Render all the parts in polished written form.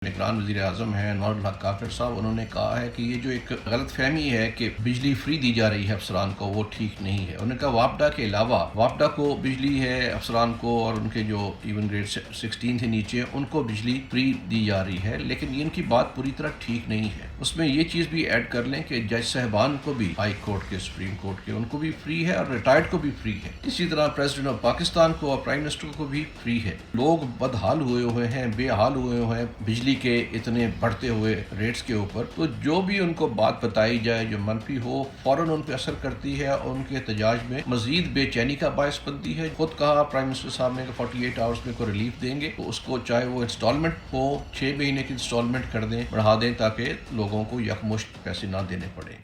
نگران وزیر اعظم ہیں انوار الحق کافر صاحب، انہوں نے کہا ہے کہ یہ جو ایک غلط فہمی ہے کہ بجلی فری دی جا رہی ہے افسران کو، وہ ٹھیک نہیں ہے۔ انہوں نے کہا وابڈا کے علاوہ وابڈا کو بجلی ہے افسران کو، اور ان کے جو ایون گریڈ 16 سے نیچے ان کو بجلی فری دی جا رہی ہے، لیکن ان کی بات پوری طرح ٹھیک نہیں ہے۔ اس میں یہ چیز بھی ایڈ کر لیں کہ جج صاحبان کو بھی، ہائی کورٹ کے، سپریم کورٹ کے، ان کو بھی فری ہے، اور ریٹائرڈ کو بھی فری ہے۔ اسی طرح پریزیڈنٹ آف پاکستان کو اور پرائم منسٹر کو بھی فری ہے۔ لوگ بدحال ہوئے ہیں، بے حال ہوئے ہیں بجلی کے اتنے بڑھتے ہوئے ریٹس کے اوپر، تو جو بھی ان کو بات بتائی جائے جو منفی ہو، فوراً ان پہ اثر کرتی ہے اور ان کے احتجاج میں مزید بے چینی کا باعث بنتی ہے۔ خود کہا پرائم منسٹر صاحب نے کہ 48 آورز میں کوئی ریلیف دیں گے، تو اس کو چاہے وہ انسٹالمنٹ ہو، 6 مہینے کی انسٹالمنٹ کر دیں، بڑھا دیں، تاکہ لوگوں کو یکمشت پیسے نہ دینے پڑیں۔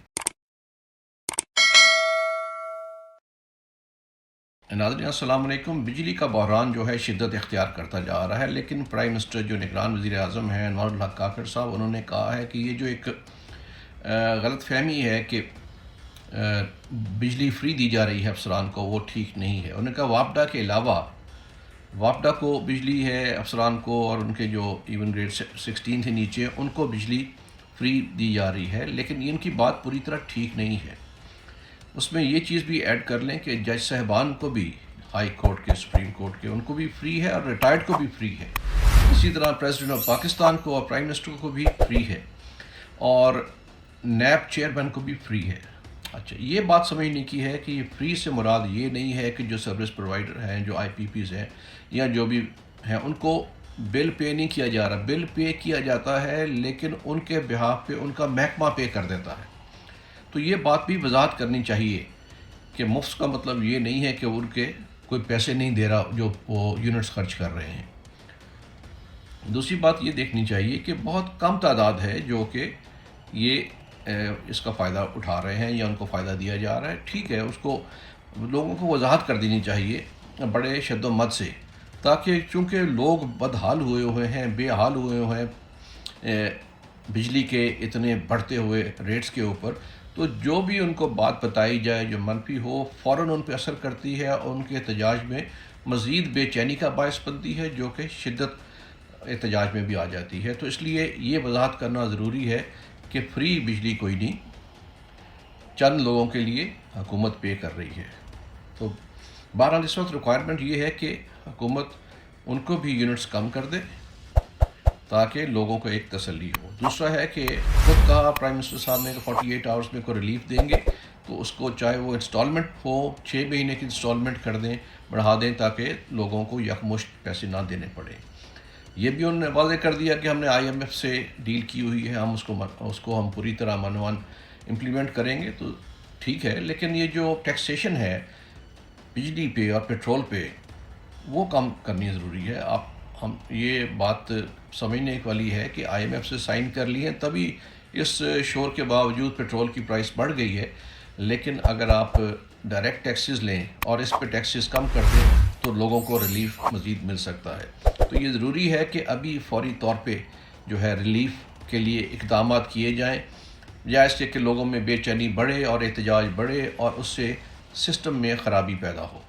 ناظرین السلام علیکم۔ بجلی کا بحران جو ہے شدت اختیار کرتا جا رہا ہے، لیکن پرائم منسٹر جو نگران وزیر اعظم ہیں انوار الحق کافر صاحب، انہوں نے کہا ہے کہ یہ جو ایک غلط فہمی ہے کہ بجلی فری دی جا رہی ہے افسران کو، وہ ٹھیک نہیں ہے۔ انہوں نے کہا وابڈا کے علاوہ وابڈا کو بجلی ہے افسران کو، اور ان کے جو ایون گریڈ 16 سے نیچے ان کو بجلی فری دی جا رہی ہے، لیکن ان کی بات پوری طرح ٹھیک نہیں ہے۔ اس میں یہ چیز بھی ایڈ کر لیں کہ جج صاحبان کو بھی، ہائی کورٹ کے، سپریم کورٹ کے، ان کو بھی فری ہے، اور ریٹائرڈ کو بھی فری ہے۔ اسی طرح پریزیڈنٹ آف پاکستان کو اور پرائم منسٹر کو بھی فری ہے، اور نیب چیئرمین کو بھی فری ہے۔ اچھا، یہ بات سمجھنے کی ہے کہ یہ فری سے مراد یہ نہیں ہے کہ جو سروس پرووائڈر ہیں، جو آئی پی پیز ہیں یا جو بھی ہیں، ان کو بل پے نہیں کیا جا رہا۔ بل پے کیا جاتا ہے، لیکن ان کے بہاف پہ ان کا محکمہ پے کر دیتا ہے۔ تو یہ بات بھی وضاحت کرنی چاہیے کہ مفت کا مطلب یہ نہیں ہے کہ ان کے کوئی پیسے نہیں دے رہا جو وہ یونٹس خرچ کر رہے ہیں۔ دوسری بات یہ دیکھنی چاہیے کہ بہت کم تعداد ہے جو کہ یہ اس کا فائدہ اٹھا رہے ہیں یا ان کو فائدہ دیا جا رہا ہے۔ ٹھیک ہے، اس کو لوگوں کو وضاحت کر دینی چاہیے بڑے شد و مد سے، تاکہ چونکہ لوگ بدحال ہوئے ہیں، بے حال ہوئے ہیں بجلی کے اتنے بڑھتے ہوئے ریٹس کے اوپر، تو جو بھی ان کو بات بتائی جائے جو منفی ہو، فوراً ان پہ اثر کرتی ہے اور ان کے احتجاج میں مزید بے چینی کا باعث بنتی ہے، جو کہ شدت احتجاج میں بھی آ جاتی ہے۔ تو اس لیے یہ وضاحت کرنا ضروری ہے کہ فری بجلی کوئی نہیں، چند لوگوں کے لیے حکومت پے کر رہی ہے۔ تو بہرحال اس وقت ریکوائرمنٹ یہ ہے کہ حکومت ان کو بھی یونٹس کم کر دے، تاکہ لوگوں کو ایک تسلی ہو۔ دوسرا ہے کہ خود کہا پرائم منسٹر صاحب نے کہ 48 آورز میں کوئی ریلیف دیں گے، تو اس کو چاہے وہ انسٹالمنٹ ہو، 6 مہینے کی انسٹالمنٹ کر دیں، بڑھا دیں، تاکہ لوگوں کو یکمشت پیسے نہ دینے پڑیں۔ یہ بھی انہوں نے واضح کر دیا کہ ہم نے آئی ایم ایف سے ڈیل کی ہوئی ہے، ہم اس کو ہم پوری طرح منوان امپلیمنٹ کریں گے۔ تو ٹھیک ہے، لیکن یہ جو ٹیکسیشن ہے بجلی پہ اور پیٹرول پہ، وہ کم کرنی ضروری ہے۔ ہم یہ بات سمجھنے والی ہے کہ آئی ایم ایف سے سائن کر لی ہے، تبھی اس شور کے باوجود پیٹرول کی پرائس بڑھ گئی ہے، لیکن اگر آپ ڈائریکٹ ٹیکسز لیں اور اس پہ ٹیکسز کم کر دیں تو لوگوں کو ریلیف مزید مل سکتا ہے۔ تو یہ ضروری ہے کہ ابھی فوری طور پہ جو ہے ریلیف کے لیے اقدامات کیے جائیں، یا اس کے کہ لوگوں میں بے چینی بڑھے اور احتجاج بڑھے اور اس سے سسٹم میں خرابی پیدا ہو۔